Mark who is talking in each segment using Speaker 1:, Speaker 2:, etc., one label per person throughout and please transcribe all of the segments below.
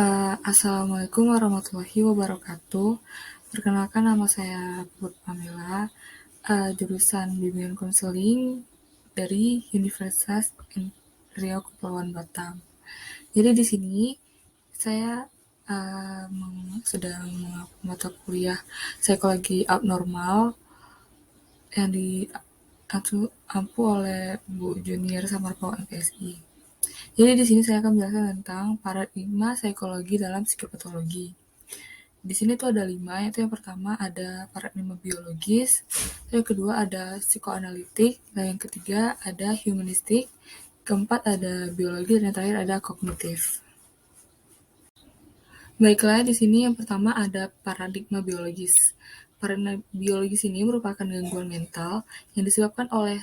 Speaker 1: Assalamualaikum warahmatullahi wabarakatuh. Perkenalkan nama saya Put Pamela, jurusan Bimbingan Konseling dari Universitas Riau Kepulauan Batam. Jadi di sini saya sedang mata kuliah psikologi abnormal yang diampu oleh Bu Junior Samarpo MPSI. Jadi di sini saya akan menjelaskan tentang paradigma psikologi dalam psikopatologi. Di sini tuh ada 5, yaitu yang pertama ada paradigma biologis, yang kedua ada psikoanalitik, dan yang ketiga ada humanistik, keempat ada biologi, dan yang terakhir ada kognitif. Baiklah, di sini yang pertama ada paradigma biologis. Paradigma biologis ini merupakan gangguan mental yang disebabkan oleh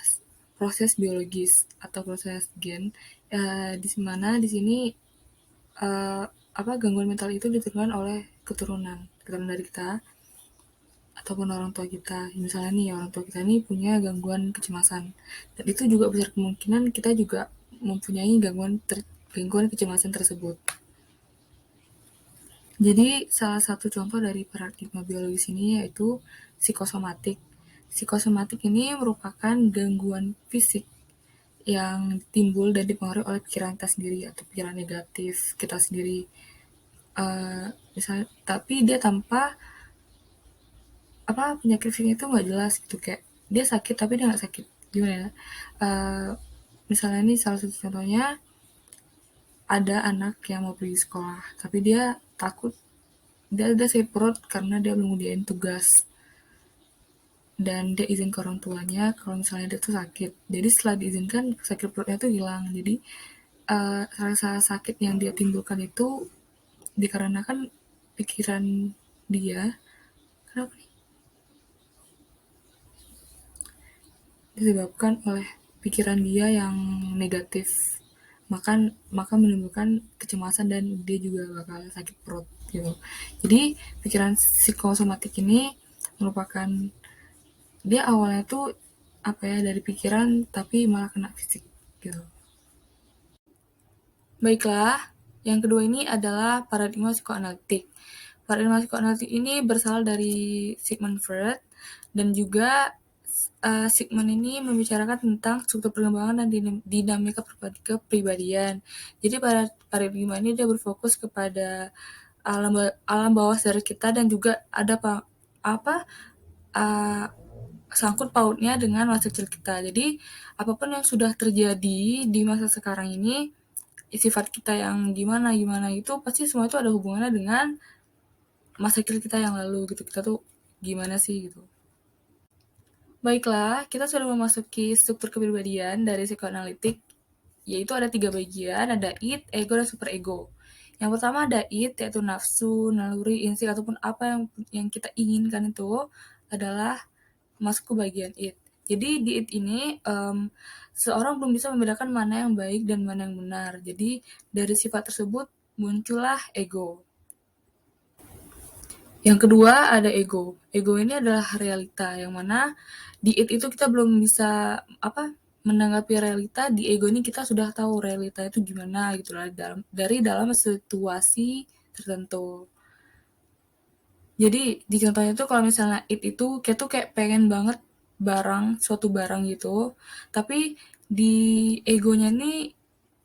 Speaker 1: proses biologis atau proses gen, di mana di sini gangguan mental itu diturunkan oleh keturunan dari kita ataupun orang tua kita. Misalnya nih, orang tua kita nih punya gangguan kecemasan, dan itu juga besar kemungkinan kita juga mempunyai gangguan kecemasan tersebut. Jadi salah satu contoh dari paradigma biologis ini yaitu psikosomatik. Psikosomatik ini merupakan gangguan fisik yang timbul dan dipengaruhi oleh pikiran kita sendiri atau pikiran negatif kita sendiri. Tapi dia tanpa penyakit fisik itu nggak jelas gitu, kayak dia sakit tapi dia nggak sakit, gimana ya? Misalnya nih salah satu contohnya, ada anak yang mau pergi sekolah tapi dia takut, dia ada sakit perut karena dia belum ngerjain tugas, dan dia izin ke orang tuanya kalau misalnya dia tuh sakit. Jadi setelah diizinkan, sakit perutnya tuh hilang. Jadi rasa sakit yang dia timbulkan itu dikarenakan pikiran dia, kenapa nih? Disebabkan oleh pikiran dia yang negatif, maka menimbulkan kecemasan dan dia juga bakal sakit perut gitu. Jadi pikiran psikosomatik ini merupakan, dia awalnya tuh dari pikiran tapi malah kena fisik gitu. Baiklah, yang kedua ini adalah paradigma psikoanalitik. Paradigma psikoanalitik ini berasal dari Sigmund Freud, dan juga Sigmund ini membicarakan tentang struktur perkembangan dan dinamika kepribadian. Jadi pada paradigma ini dia berfokus kepada alam bawah sadar kita, dan juga ada sangkut pautnya dengan masa kecil kita. Jadi apapun yang sudah terjadi di masa sekarang ini, sifat kita yang gimana itu pasti semua itu ada hubungannya dengan masa kecil kita yang lalu gitu. Kita tuh gimana sih gitu. Baiklah, kita sudah memasuki struktur kepribadian dari psikoanalitik, yaitu ada 3 bagian, ada id, ego, dan superego. Yang pertama ada id, yaitu nafsu, naluri, insting, ataupun apa yang kita inginkan itu adalah masuk ke bagian id. Jadi di id ini seorang belum bisa membedakan mana yang baik dan mana yang benar. Jadi dari sifat tersebut muncullah ego. Yang kedua ada ego. Ego ini adalah realita, yang mana di id itu kita belum bisa menanggapi realita. Di ego ini kita sudah tahu realita itu gimana gitu lah, dari dalam situasi tertentu. Jadi di contohnya tuh kalau misalnya itu kayak tuh kayak pengen banget suatu barang gitu, tapi di egonya nih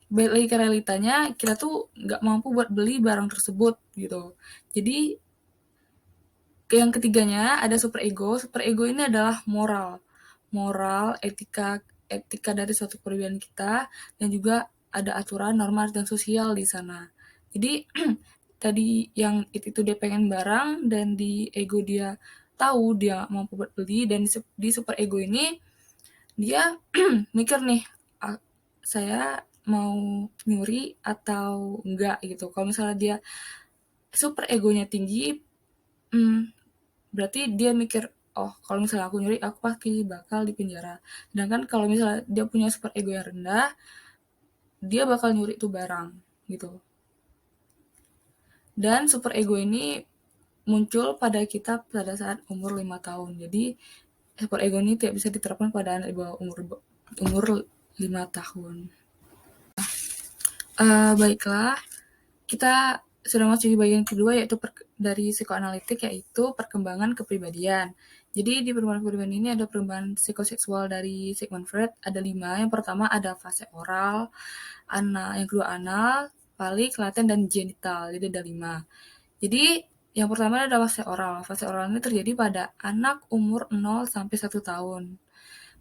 Speaker 1: balik lagi ke realitanya, kita tuh nggak mampu buat beli barang tersebut gitu. Jadi yang ketiganya ada superego. Superego ini adalah moral, etika dari suatu kepribadian kita, dan juga ada aturan, norma, dan sosial di sana. Jadi tadi yang itu dia pengen barang, dan di ego dia tahu dia mampu buat beli, dan di super ego ini dia mikir nih, saya mau nyuri atau enggak gitu. Kalau misalnya dia super egonya tinggi, berarti dia mikir, oh kalau misalnya aku nyuri aku pasti bakal dipenjara. Sedangkan kalau misalnya dia punya super ego yang rendah, dia bakal nyuri tuh barang gitu. Dan super ego ini muncul pada kita pada saat umur 5 tahun. Jadi super ego ini tidak bisa diterapkan pada anak di bawah umur 5 tahun. Baiklah, kita sudah masuk di bagian kedua, yaitu dari psikoanalitik, yaitu perkembangan kepribadian. Jadi di perkembangan kepribadian ini ada perkembangan psikoseksual dari Sigmund Freud, ada 5. Yang pertama ada fase oral, yang kedua anal, palik, laten, dan genital. Jadi ada 5. Jadi yang pertama adalah fase oral. Fase oral ini terjadi pada anak umur 0 sampai 1 tahun.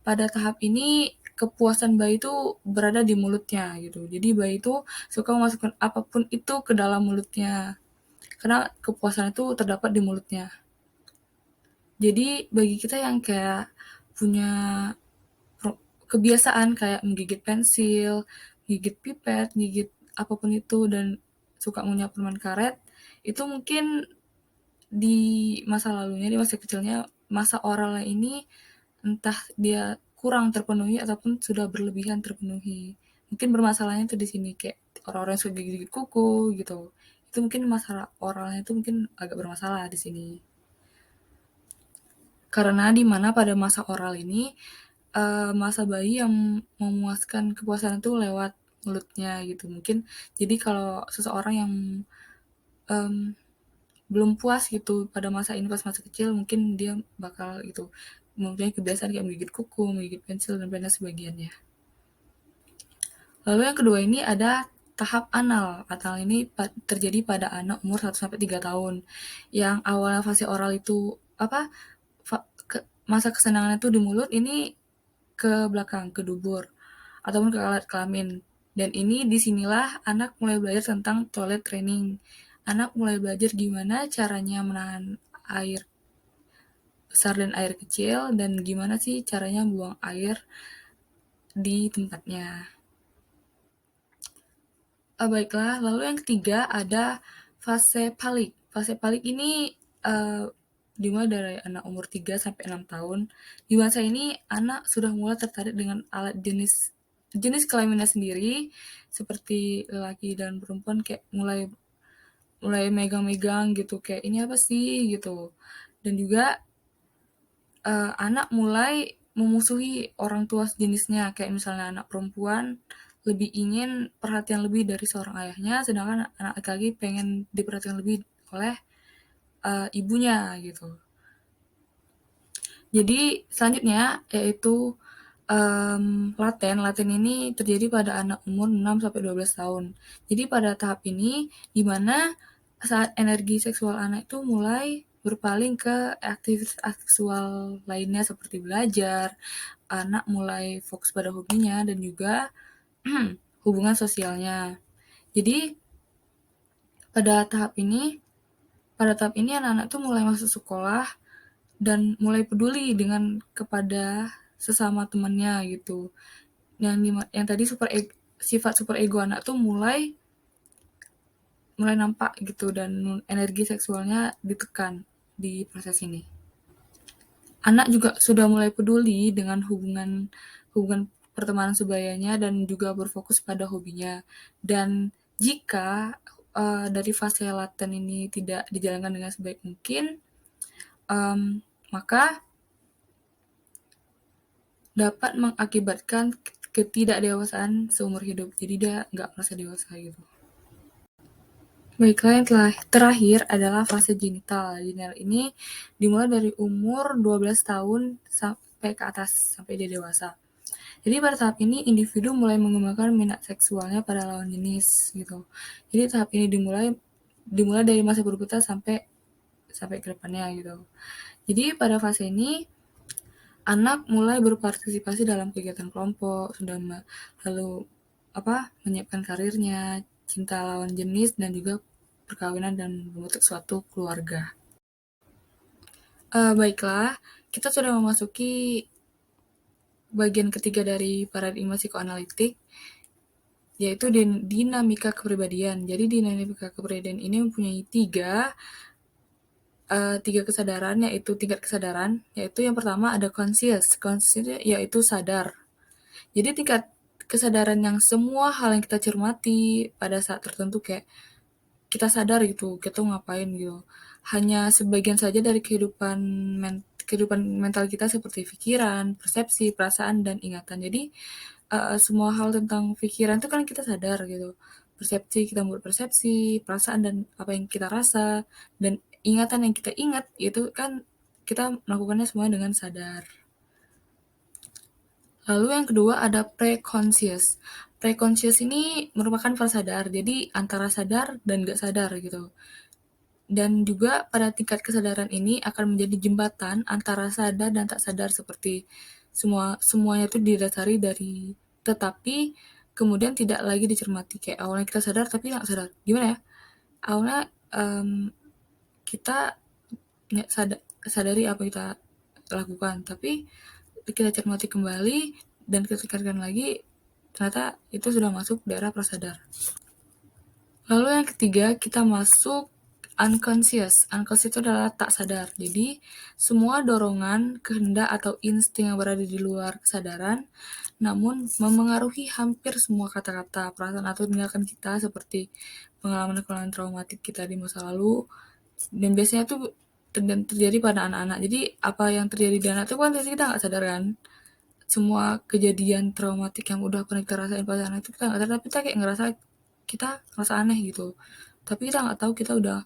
Speaker 1: Pada tahap ini kepuasan bayi itu berada di mulutnya gitu. Jadi bayi itu suka memasukkan apapun itu ke dalam mulutnya. Karena kepuasan itu terdapat di mulutnya. Jadi bagi kita yang kayak punya kebiasaan kayak menggigit pensil, gigit pipet, gigit apapun itu dan suka ngunyah permen karet, itu mungkin di masa lalunya, di masa kecilnya, masa oralnya ini entah dia kurang terpenuhi ataupun sudah berlebihan terpenuhi. Mungkin bermasalahnya tuh di sini kayak orang-orang yang suka gigit-gigit kuku gitu. Itu mungkin masalah oralnya itu mungkin agak bermasalah di sini. Karena di mana pada masa oral ini masa bayi yang memuaskan kepuasan itu lewat mulutnya gitu. Mungkin jadi kalau seseorang yang um, belum puas gitu pada masa ini pas masa kecil, mungkin dia bakal gitu mempunyai kebiasaan kayak menggigit kuku, menggigit pensil dan lain sebagainya. Lalu yang kedua ini ada tahap anal. Anal ini terjadi pada anak umur 1 sampai 3 tahun. Yang awalnya fase oral itu apa? Masa kesenangan itu di mulut, ini ke belakang, ke dubur ataupun ke alat kelamin. Dan ini disinilah anak mulai belajar tentang toilet training. Anak mulai belajar gimana caranya menahan air besar dan air kecil, dan gimana sih caranya buang air di tempatnya. Baiklah, lalu yang ketiga ada fase palik. Fase palik ini dimulai dari anak umur 3 sampai 6 tahun. Di masa ini anak sudah mulai tertarik dengan alat jenis kelaminnya sendiri, seperti lelaki dan perempuan, kayak mulai mulai megang-megang gitu, kayak ini apa sih gitu. Dan juga anak mulai memusuhi orang tua sejenisnya, kayak misalnya anak perempuan lebih ingin perhatian lebih dari seorang ayahnya, sedangkan anak laki-laki pengen diperhatikan lebih oleh ibunya gitu. Jadi selanjutnya yaitu laten. Laten ini terjadi pada anak umur 6 sampai 12 tahun. Jadi pada tahap ini di mana saat energi seksual anak itu mulai berpaling ke aktivitas seksual lainnya seperti belajar, anak mulai fokus pada hobinya dan juga hubungan sosialnya. Jadi pada tahap ini anak-anak tuh mulai masuk sekolah dan mulai peduli dengan kepada sesama temannya gitu. Yang tadi sifat super ego anak tuh mulai nampak gitu, dan energi seksualnya ditekan di proses ini. Anak juga sudah mulai peduli dengan hubungan pertemanan sebayanya dan juga berfokus pada hobinya. Dan jika dari fase laten ini tidak dijalankan dengan sebaik mungkin, maka dapat mengakibatkan ketidakdewasaan seumur hidup. Jadi dia nggak merasa dewasa gitu. Baiklah, yang terakhir adalah fase genital. Genital ini dimulai dari umur 12 tahun sampai ke atas, sampai dia dewasa. Jadi pada tahap ini individu mulai mengembangkan minat seksualnya pada lawan jenis gitu. Jadi tahap ini dimulai dari masa berputar sampai ke depannya gitu. Jadi pada fase ini anak mulai berpartisipasi dalam kegiatan kelompok, sudah lalu menyiapkan karirnya, cinta lawan jenis, dan juga perkawinan dan membentuk suatu keluarga. Baiklah, kita sudah memasuki bagian ketiga dari paradigma psikoanalitik, yaitu dinamika kepribadian. Jadi dinamika kepribadian ini mempunyai tiga kesadaran, yaitu tingkat kesadaran, yaitu yang pertama ada conscious yaitu sadar. Jadi tingkat kesadaran yang semua hal yang kita cermati pada saat tertentu, kayak kita sadar gitu, kita ngapain gitu. Hanya sebagian saja dari kehidupan mental kita, seperti pikiran, persepsi, perasaan, dan ingatan. Jadi semua hal tentang pikiran itu kan kita sadar gitu. kita membuat persepsi, perasaan dan apa yang kita rasa, dan ingatan yang kita ingat, itu kan kita melakukannya semuanya dengan sadar. Lalu yang kedua ada preconscious. Preconscious ini merupakan prasadar, jadi antara sadar dan gak sadar gitu. Dan juga pada tingkat kesadaran ini akan menjadi jembatan antara sadar dan tak sadar, seperti semuanya itu didasari dari tetapi kemudian tidak lagi dicermati. Kayak awalnya kita sadar tapi nggak sadar. Gimana ya? Awalnya kita nggak sadari apa kita lakukan, tapi kita cermati kembali dan kita tekankan lagi, ternyata itu sudah masuk daerah prasadar. Lalu yang ketiga, kita masuk unconscious. Unconscious itu adalah tak sadar. Jadi, semua dorongan, kehendak, atau insting yang berada di luar kesadaran, namun memengaruhi hampir semua kata-kata, perasaan, atau tindakan kita, seperti pengalaman-pengalaman traumatik kita di masa lalu. Dan biasanya itu terjadi pada anak-anak. Jadi, apa yang terjadi di anak itu kan kita nggak sadar kan. Semua kejadian traumatik yang udah pernah kita rasain pada anak itu kita nggak sadar, tapi kita kayak ngerasa aneh gitu, tapi kita nggak tahu kita udah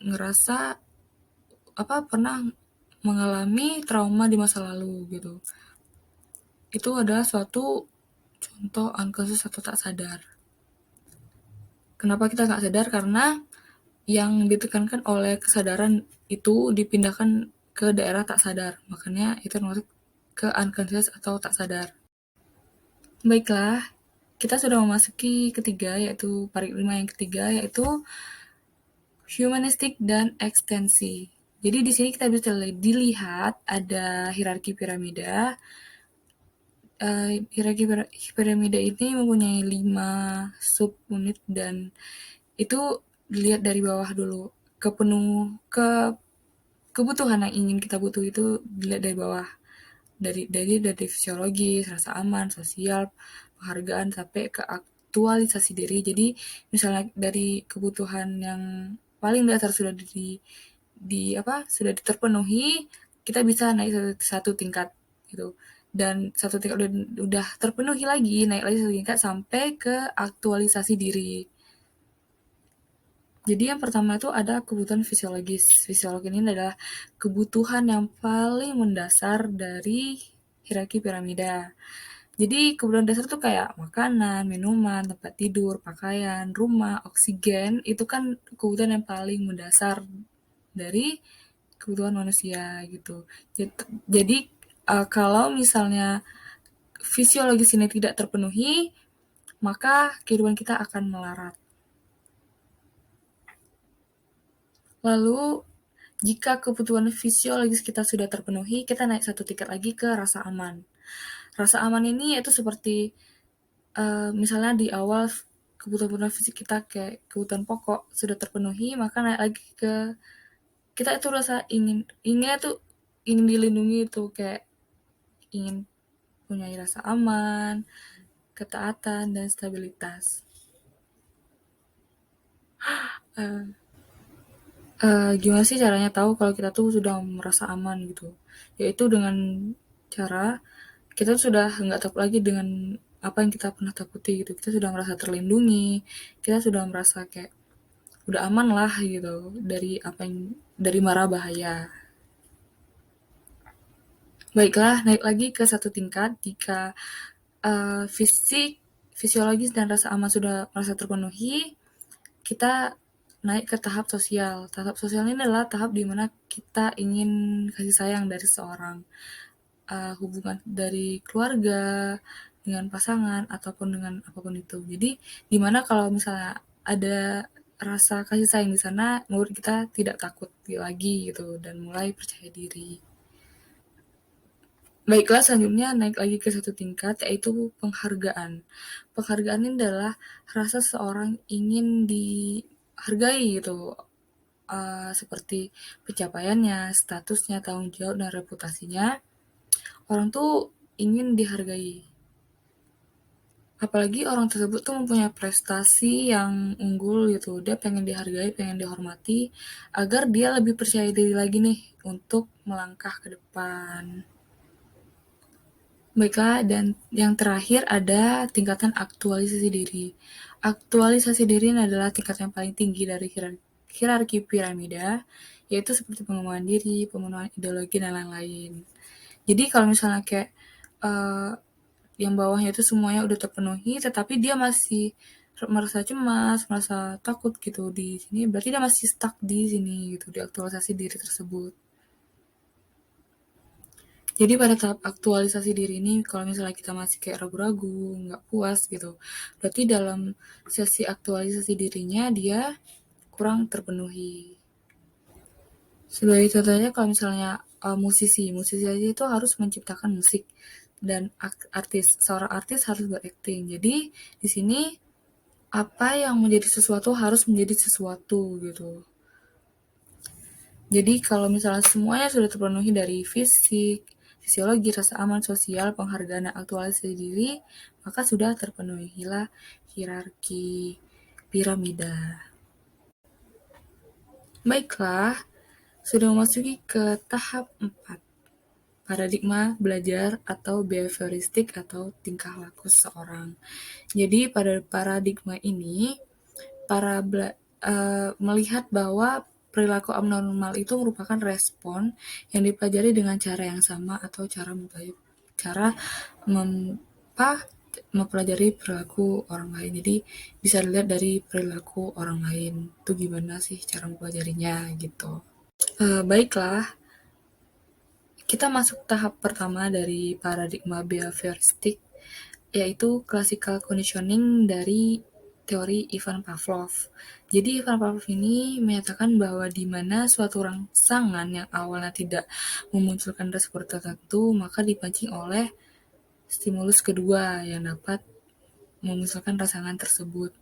Speaker 1: ngerasa pernah mengalami trauma di masa lalu gitu. Itu adalah suatu contoh unconscious atau tak sadar. Kenapa kita nggak sadar? Karena yang ditekankan oleh kesadaran itu dipindahkan ke daerah tak sadar, makanya itu masuk ke unconscious atau tak sadar. Baiklah, kita sudah memasuki ketiga, yaitu paradigma yang ketiga, yaitu humanistik dan ekstensi. Jadi di sini kita bisa dilihat ada hierarki piramida. Hierarki piramida ini mempunyai 5 subunit dan itu dilihat dari bawah dulu. Ke kebutuhan yang ingin kita butuh itu dilihat dari bawah. Dari fisiologis, rasa aman, sosial, penghargaan, sampai ke aktualisasi diri. Jadi misalnya dari kebutuhan yang paling dasar sudah sudah terpenuhi, kita bisa naik satu tingkat gitu. Dan satu tingkat udah terpenuhi lagi, naik lagi satu tingkat sampai ke aktualisasi diri. Jadi yang pertama itu ada kebutuhan fisiologis. Fisiologis ini adalah kebutuhan yang paling mendasar dari hierarki piramida. Jadi kebutuhan dasar tuh kayak makanan, minuman, tempat tidur, pakaian, rumah, oksigen, itu kan kebutuhan yang paling mendasar dari kebutuhan manusia gitu. Jadi kalau misalnya fisiologis ini tidak terpenuhi, maka kehidupan kita akan melarat. Lalu jika kebutuhan fisiologis kita sudah terpenuhi, kita naik satu tingkat lagi ke rasa aman. Rasa aman ini yaitu seperti misalnya di awal kebutuhan fisik kita kayak kebutuhan pokok sudah terpenuhi, maka naik lagi ke kita itu rasa inginnya tuh ingin dilindungi, itu kayak ingin punya rasa aman, ketaatan, dan stabilitas. Gimana sih caranya tahu kalau kita tuh sudah merasa aman gitu? Yaitu dengan cara kita tuh sudah nggak takut lagi dengan apa yang kita pernah takuti gitu. Kita sudah merasa terlindungi, kita sudah merasa kayak udah aman lah gitu dari mara bahaya. Baiklah, naik lagi ke satu tingkat jika fisiologis dan rasa aman sudah merasa terpenuhi, kita naik ke tahap sosial. Tahap sosial ini adalah tahap di mana kita ingin kasih sayang dari seseorang, hubungan dari keluarga, dengan pasangan, ataupun dengan apapun itu. Jadi, di mana kalau misalnya ada rasa kasih sayang di sana, menurut kita tidak takut lagi gitu, dan mulai percaya diri. Baiklah, selanjutnya naik lagi ke satu tingkat, yaitu penghargaan. Penghargaan ini adalah rasa seorang ingin dihargai gitu, seperti pencapaiannya, statusnya, tanggung jawab, dan reputasinya. Orang tuh ingin dihargai. Apalagi orang tersebut tuh mempunyai prestasi yang unggul gitu. Dia pengen dihargai, pengen dihormati, agar dia lebih percaya diri lagi nih untuk melangkah ke depan. Baiklah, dan yang terakhir ada tingkatan aktualisasi diri. Aktualisasi diri adalah tingkat yang paling tinggi dari hierarki piramida, yaitu seperti pengembangan diri, pemenuhan ideologi, dan lain-lain. Jadi kalau misalnya kayak uh, yang bawahnya itu semuanya udah terpenuhi, tetapi dia masih merasa cemas, merasa takut gitu di sini, berarti dia masih stuck di sini gitu, di aktualisasi diri tersebut. Jadi pada tahap aktualisasi diri ini, kalau misalnya kita masih kayak ragu-ragu, nggak puas gitu, berarti dalam sesi aktualisasi dirinya dia kurang terpenuhi. Sebagai contohnya, kalau misalnya musisi aja itu harus menciptakan musik dan seorang artis harus berakting. Jadi di sini apa yang menjadi sesuatu harus menjadi sesuatu gitu. Jadi kalau misalnya semuanya sudah terpenuhi dari fisik, fisiologi, rasa aman, sosial, penghargaan, dan aktualisasi diri, maka sudah terpenuhilah hierarki piramida. Baiklah, sudah memasuki ke tahap 4, paradigma belajar atau behavioristik atau tingkah laku seseorang. Jadi pada paradigma ini, melihat bahwa perilaku abnormal itu merupakan respon yang dipelajari dengan cara yang sama atau cara mempelajari perilaku orang lain. Jadi bisa dilihat dari perilaku orang lain itu gimana sih cara mempelajarinya gitu. Baiklah, kita masuk tahap pertama dari paradigma behavioristik, yaitu classical conditioning dari teori Ivan Pavlov. Jadi Ivan Pavlov ini menyatakan bahwa di mana suatu rangsangan yang awalnya tidak memunculkan respon tertentu, maka dipancing oleh stimulus kedua yang dapat memunculkan rangsangan tersebut.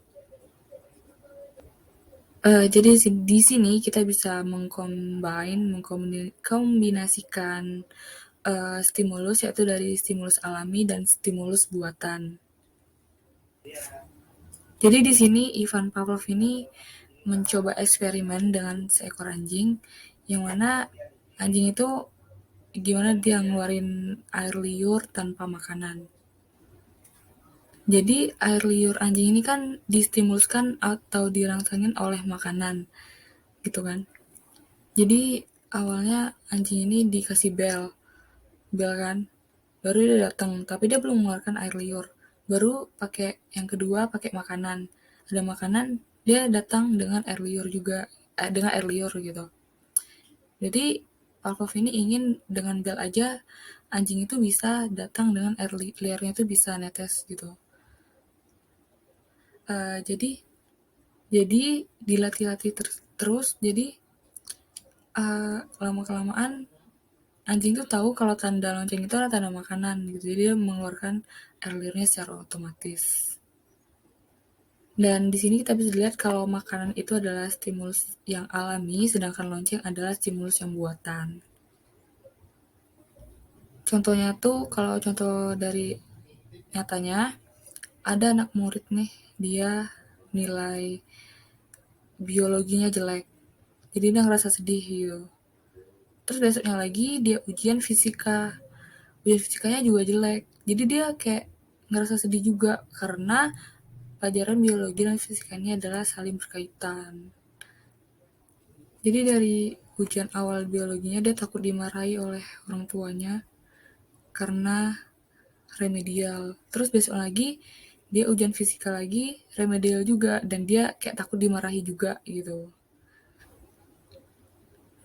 Speaker 1: Jadi di sini kita bisa mengkombinasikan stimulus, yaitu dari stimulus alami dan stimulus buatan. Jadi di sini Ivan Pavlov ini mencoba eksperimen dengan seekor anjing, yang mana anjing itu gimana dia ngeluarin air liur tanpa makanan. Jadi air liur anjing ini kan distimuluskan atau dirangsangin oleh makanan, gitu kan. Jadi awalnya anjing ini dikasih bel kan, baru dia datang, tapi dia belum mengeluarkan air liur. Baru pakai yang kedua pakai makanan, ada makanan dia datang dengan air liur juga, dengan air liur gitu. Jadi Pavlov ini ingin dengan bel aja anjing itu bisa datang dengan air liurnya itu bisa netes gitu. Jadi dilatih-latih terus, jadi lama kelamaan anjing tuh tahu kalau tanda lonceng itu adalah tanda makanan gitu, jadi dia mengeluarkan air liurnya secara otomatis. Dan di sini kita bisa lihat kalau makanan itu adalah stimulus yang alami, sedangkan lonceng adalah stimulus yang buatan. Contohnya tuh, kalau contoh dari nyatanya, ada anak murid nih, dia nilai biologinya jelek, jadi dia ngerasa sedih gitu. Terus besoknya lagi dia ujian fisikanya juga jelek, jadi dia kayak ngerasa sedih juga karena pelajaran biologi dan fisika ini adalah saling berkaitan. Jadi dari ujian awal biologinya dia takut dimarahi oleh orang tuanya karena remedial. Terus besok lagi dia ujian fisika lagi, remedial juga, dan dia kayak takut dimarahi juga gitu.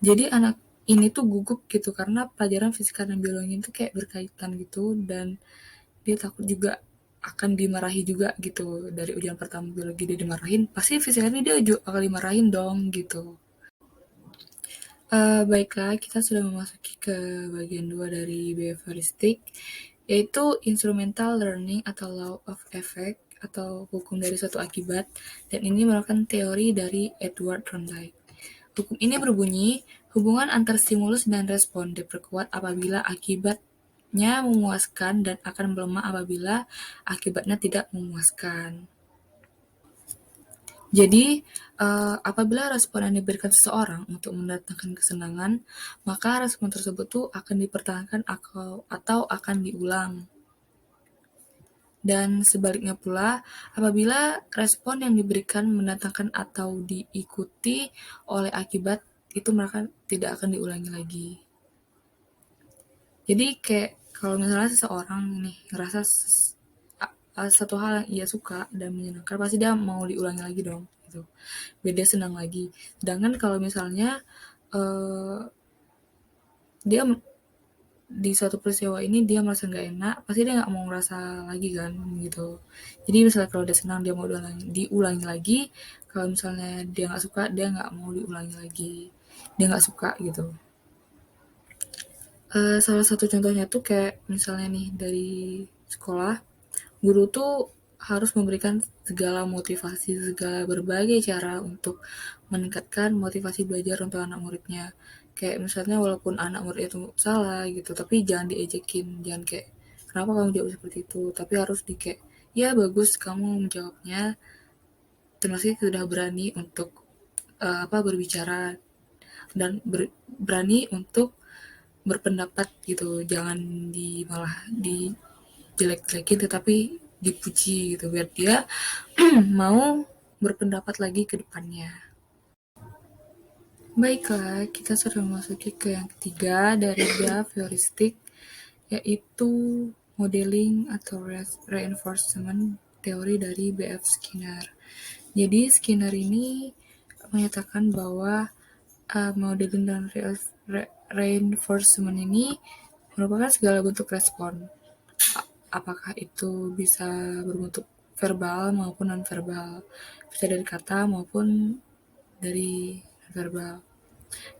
Speaker 1: Jadi anak ini tuh gugup gitu karena pelajaran fisika dan biologi itu kayak berkaitan gitu, dan dia takut juga akan dimarahi juga gitu. Dari ujian pertama biologi dia dimarahin, pasti fisika ini dia juga akan dimarahin dong gitu. Baiklah, kita sudah memasuki ke bagian 2 dari behavioristik, yaitu instrumental learning atau law of effect atau hukum dari suatu akibat, dan ini merupakan teori dari Edward Thorndike. Hukum ini berbunyi, hubungan antar stimulus dan respon diperkuat apabila akibatnya memuaskan dan akan melemah apabila akibatnya tidak memuaskan. Jadi, apabila respon yang diberikan seseorang untuk mendatangkan kesenangan, maka respon tersebut tuh akan dipertahankan atau akan diulang. Dan sebaliknya pula, apabila respon yang diberikan mendatangkan atau diikuti oleh akibat, itu maka tidak akan diulangi lagi. Jadi kayak kalau misalnya seseorang nih ngerasa satu hal yang ia suka dan menyenangkan, pasti dia mau diulangi lagi dong gitu. Biar dia senang lagi. Sedangkan kalau misalnya eh, dia di suatu peristiwa ini dia merasa nggak enak, pasti dia nggak mau ngerasa lagi kan gitu. Jadi misalnya kalau dia senang dia mau diulangi lagi, kalau misalnya dia nggak suka dia nggak mau diulangi lagi, dia nggak suka gitu. Salah satu contohnya tuh kayak misalnya nih dari sekolah, guru tuh harus memberikan segala motivasi, segala berbagai cara untuk meningkatkan motivasi belajar untuk anak muridnya. Kayak misalnya walaupun anak murid itu salah gitu, tapi jangan diejekin, jangan kayak kenapa kamu jawab seperti itu, tapi harus di kayak ya bagus kamu menjawabnya, termasuk sudah berani untuk berbicara dan berani untuk berpendapat gitu, jangan malah dijelek-jelekin tetapi dipuji gitu biar dia mau berpendapat lagi ke depannya. Baiklah, kita sudah memasuki ke yang ketiga dari behavioristik, yaitu modeling atau reinforcement teori dari B.F. Skinner. Jadi Skinner ini menyatakan bahwa modeling dan reinforcement ini merupakan segala bentuk respon. Apakah itu bisa berbentuk verbal maupun non-verbal, bisa dari kata maupun dari verbal.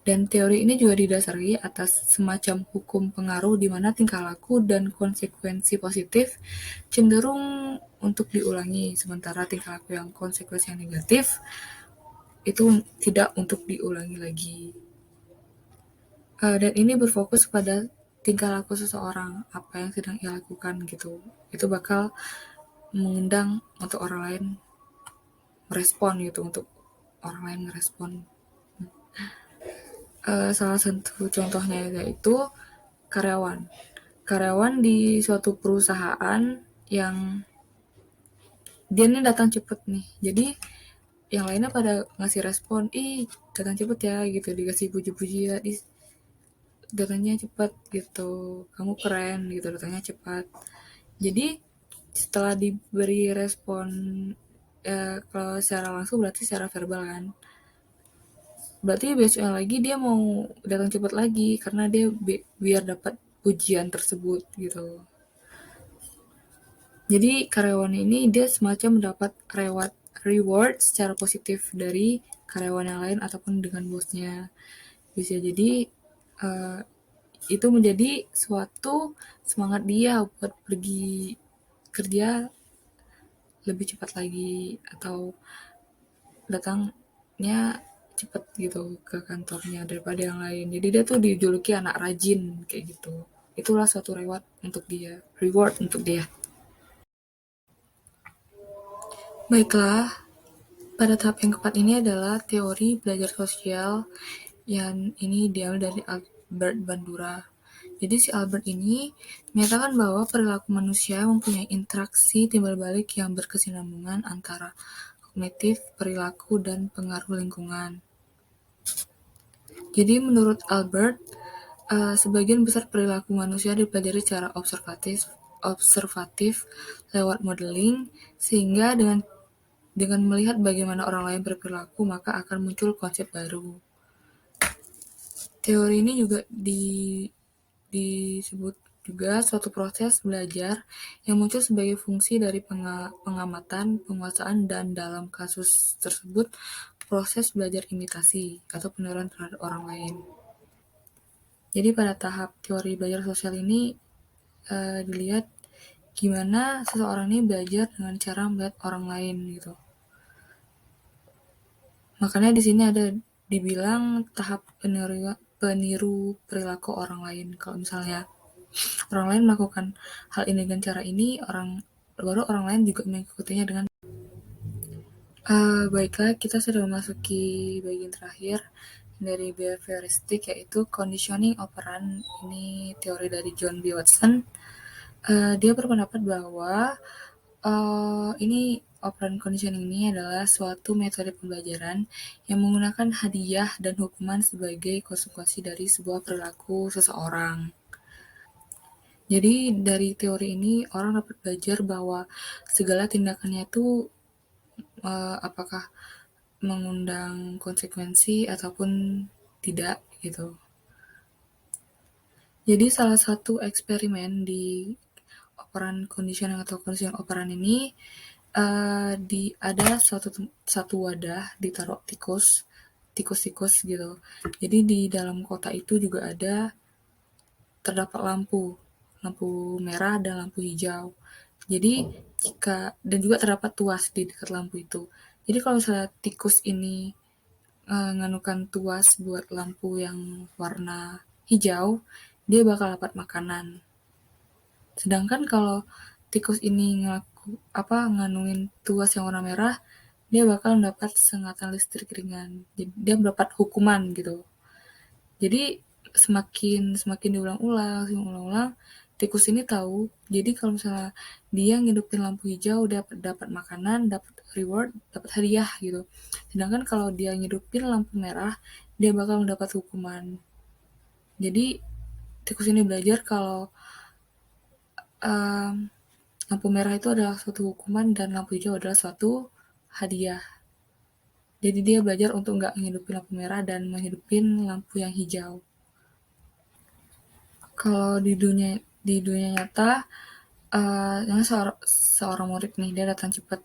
Speaker 1: Dan teori ini juga didasari atas semacam hukum pengaruh di mana tingkah laku dan konsekuensi positif cenderung untuk diulangi, sementara tingkah laku yang konsekuensi yang negatif itu tidak untuk diulangi lagi. Dan ini berfokus pada tingkah laku seseorang, apa yang sedang ia lakukan gitu. Itu bakal mengundang untuk orang lain merespon gitu, untuk orang lain merespon. Salah satu contohnya yaitu karyawan. Karyawan di suatu perusahaan yang dia nih datang cepet nih. Jadi yang lainnya pada ngasih respon, ih datang cepet ya gitu, dikasih puji-puji ya, datangnya cepet gitu, kamu keren gitu, datangnya cepat. Jadi setelah diberi respon kalau secara langsung berarti secara verbal kan, berarti besoknya lagi dia mau datang cepat lagi karena dia biar dapat pujian tersebut gitu. Jadi karyawan ini dia semacam mendapat reward secara positif dari karyawan yang lain ataupun dengan bosnya. Bisa jadi uh, itu menjadi suatu semangat dia buat pergi kerja lebih cepat lagi atau datangnya cepet gitu ke kantornya daripada yang lain. Jadi dia tuh dijuluki anak rajin kayak gitu. Itulah suatu reward untuk dia. Baiklah, pada tahap yang keempat ini adalah teori belajar sosial yang ini diambil dari Albert Bandura. Jadi si Albert ini menyatakan bahwa perilaku manusia mempunyai interaksi timbal balik yang berkesinambungan antara kognitif, perilaku, dan pengaruh lingkungan. Jadi menurut Albert, sebagian besar perilaku manusia dipelajari secara observatif lewat modeling, sehingga dengan melihat bagaimana orang lain berperilaku, maka akan muncul konsep baru. Teori ini juga disebut juga suatu proses belajar yang muncul sebagai fungsi dari pengamatan, penguasaan, dan dalam kasus tersebut proses belajar imitasi atau peniruan terhadap orang lain. Jadi pada tahap teori belajar sosial ini dilihat gimana seseorang ini belajar dengan cara melihat orang lain gitu. Makanya di sini ada dibilang tahap peniru perilaku orang lain. Kalau misalnya orang lain melakukan hal ini dengan cara ini, baru orang lain juga mengikutinya dengan baiklah, kita sudah memasuki bagian terakhir dari behavioristik, yaitu conditioning operant. Ini teori dari John B. Watson. Dia berpendapat bahwa Ini operant conditioning ini adalah suatu metode pembelajaran yang menggunakan hadiah dan hukuman sebagai konsekuensi dari sebuah perilaku seseorang. Jadi dari teori ini orang dapat belajar bahwa segala tindakannya itu apakah mengundang konsekuensi ataupun tidak gitu. Jadi salah satu eksperimen di operan conditioning atau conditioning operan ini ada satu wadah ditaruh tikus gitu. Jadi di dalam kotak itu juga terdapat lampu merah dan lampu hijau. Jadi dan juga terdapat tuas di dekat lampu itu. Jadi kalau misalnya tikus ini nganukan tuas buat lampu yang warna hijau, dia bakal dapat makanan. Sedangkan kalau tikus ini nganuin tuas yang warna merah, dia bakal mendapat sengatan listrik ringan. Jadi dia mendapat hukuman gitu. Jadi semakin semakin diulang-ulang, tikus ini tahu. Jadi kalau misalnya dia ngidupin lampu hijau, dapat dapat makanan, dapat reward, dapat hadiah gitu. Sedangkan kalau dia ngidupin lampu merah, dia bakal mendapat hukuman. Jadi tikus ini belajar kalau um, lampu merah itu adalah suatu hukuman dan lampu hijau adalah suatu hadiah. Jadi dia belajar untuk nggak menghidupin lampu merah dan menghidupin lampu yang hijau. Kalau di dunia nyata, yang seorang murid nih dia datang cepat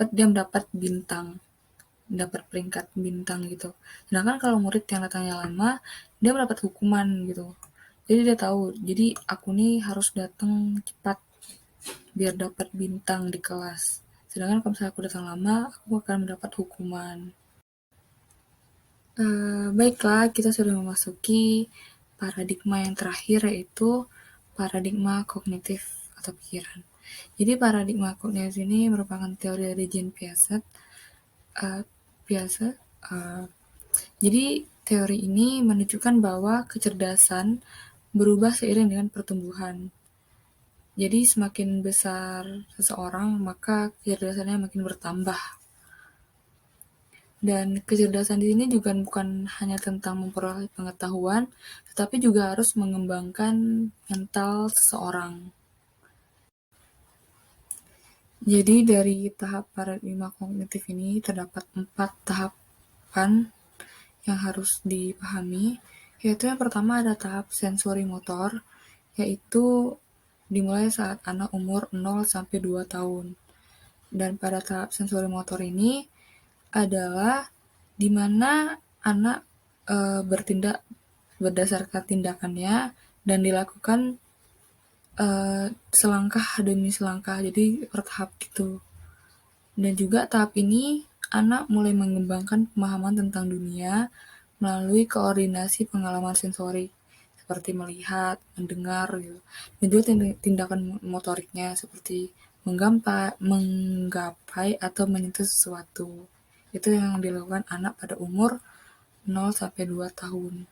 Speaker 1: dia mendapat bintang, dapat peringkat bintang gitu. Sedangkan kalau murid yang datangnya lama, dia mendapat hukuman gitu. Jadi dia tahu, jadi aku nih harus datang cepat biar dapat bintang di kelas. Sedangkan kalau misalnya aku datang lama, aku akan mendapat hukuman. Baiklah, kita sudah memasuki paradigma yang terakhir, yaitu paradigma kognitif atau pikiran. Jadi paradigma kognitif ini merupakan teori dari Jean Piaget. Uh, Piaget. Jadi teori ini menunjukkan bahwa kecerdasan berubah seiring dengan pertumbuhan. Jadi semakin besar seseorang, maka kecerdasannya makin bertambah. Dan kecerdasan di sini juga bukan hanya tentang memperoleh pengetahuan, tetapi juga harus mengembangkan mental seseorang. Jadi dari tahap paradigma kognitif ini terdapat 4 tahapan yang harus dipahami, yaitu yang pertama ada tahap sensori motor, yaitu dimulai saat anak umur 0 sampai 2 tahun. Dan pada tahap sensori motor ini adalah di mana anak bertindak berdasarkan tindakannya dan dilakukan selangkah demi selangkah, jadi bertahap gitu. Dan juga tahap ini anak mulai mengembangkan pemahaman tentang dunia melalui koordinasi pengalaman sensori seperti melihat, mendengar gitu. Dan juga tindakan motoriknya seperti menggapai atau menyentuh sesuatu. Itu yang dilakukan anak pada umur 0 sampai 2 tahun.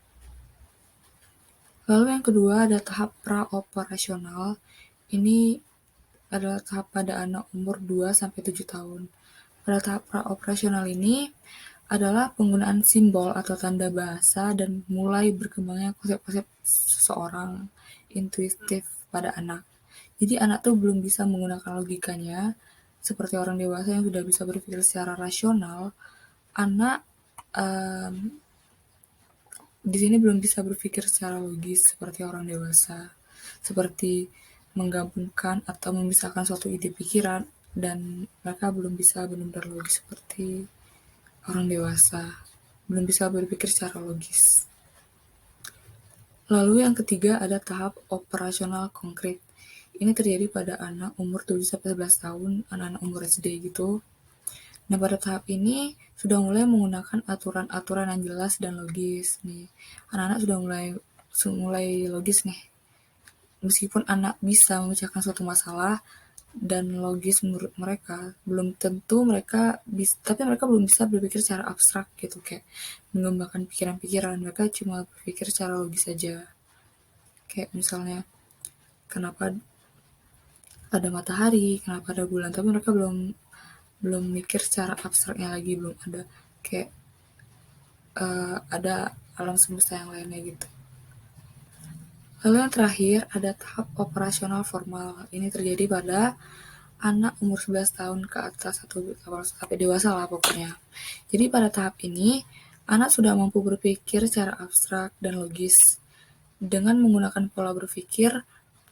Speaker 1: Lalu yang kedua ada tahap praoperasional. Ini adalah tahap pada anak umur 2 sampai 7 tahun. Pada tahap praoperasional ini adalah penggunaan simbol atau tanda bahasa dan mulai berkembangnya konsep-konsep seseorang intuitif pada anak. Jadi anak tuh belum bisa menggunakan logikanya seperti orang dewasa yang sudah bisa berpikir secara rasional. Anak di sini belum bisa berpikir secara logis seperti orang dewasa, seperti menggabungkan atau memisahkan suatu ide pikiran, dan mereka belum bisa benar-benar logis seperti orang dewasa, belum bisa berpikir secara logis. Lalu yang ketiga ada tahap operasional konkret. Ini terjadi pada anak umur 7-11 tahun, anak-anak umur SD gitu. Nah, pada tahap ini sudah mulai menggunakan aturan-aturan yang jelas dan logis nih. Anak-anak sudah mulai logis nih. Meskipun anak bisa memecahkan suatu masalah dan logis menurut mereka, belum tentu mereka bisa, tapi mereka belum bisa berpikir secara abstrak gitu, kayak mengembangkan pikiran-pikiran. Mereka cuma berpikir secara logis saja. Kayak misalnya, kenapa ada matahari, kenapa ada bulan, tapi mereka belum belum mikir secara abstraknya lagi, belum ada kayak ada alam semesta yang lainnya gitu. Lalu yang terakhir ada tahap operasional formal. Ini terjadi pada anak umur 11 tahun ke atas atau sampai dewasa lah pokoknya. Jadi pada tahap ini, anak sudah mampu berpikir secara abstrak dan logis dengan menggunakan pola berpikir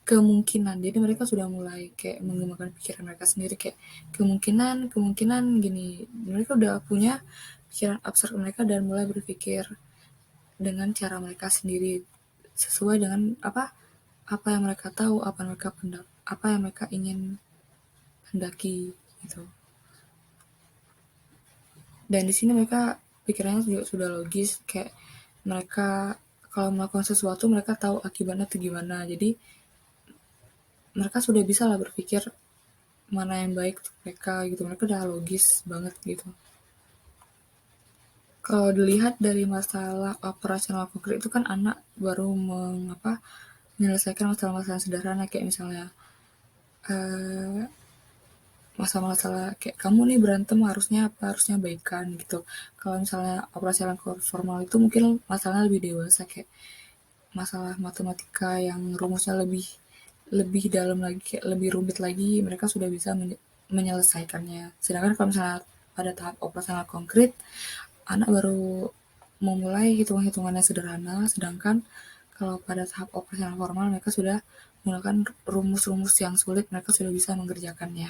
Speaker 1: kemungkinan. Jadi mereka sudah mulai kayak mengembangkan pikiran mereka sendiri kayak kemungkinan gini. Mereka udah punya pikiran abstrak mereka dan mulai berpikir dengan cara mereka sendiri sesuai dengan apa yang mereka tahu, apa yang mereka ingin hendaki gitu. Dan di sini mereka pikirannya juga sudah logis kayak mereka kalau melakukan sesuatu mereka tahu akibatnya itu gimana. Jadi mereka sudah bisa lah berpikir mana yang baik untuk mereka gitu. Mereka udah logis banget gitu. Kalau dilihat dari masalah operasional konkret itu kan anak baru menyelesaikan masalah-masalah sederhana kayak misalnya eh, masalah-masalah kayak kamu nih berantem harusnya apa, harusnya baikan gitu. Kalau misalnya operasional formal itu mungkin masalahnya lebih dewasa kayak masalah matematika yang rumusnya lebih lebih dalam lagi, kayak lebih rumit lagi, mereka sudah bisa menyelesaikannya. Sedangkan kalau misalnya pada tahap operasional konkret, anak baru memulai hitung-hitungannya sederhana, sedangkan kalau pada tahap operasional formal mereka sudah menggunakan rumus-rumus yang sulit, mereka sudah bisa mengerjakannya.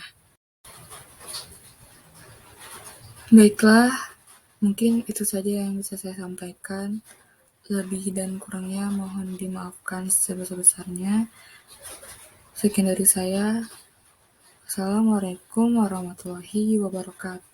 Speaker 1: Baiklah, mungkin itu saja yang bisa saya sampaikan. Lebih dan kurangnya mohon dimaafkan sebesar-besarnya. Sekian dari saya. Assalamualaikum warahmatullahi wabarakatuh.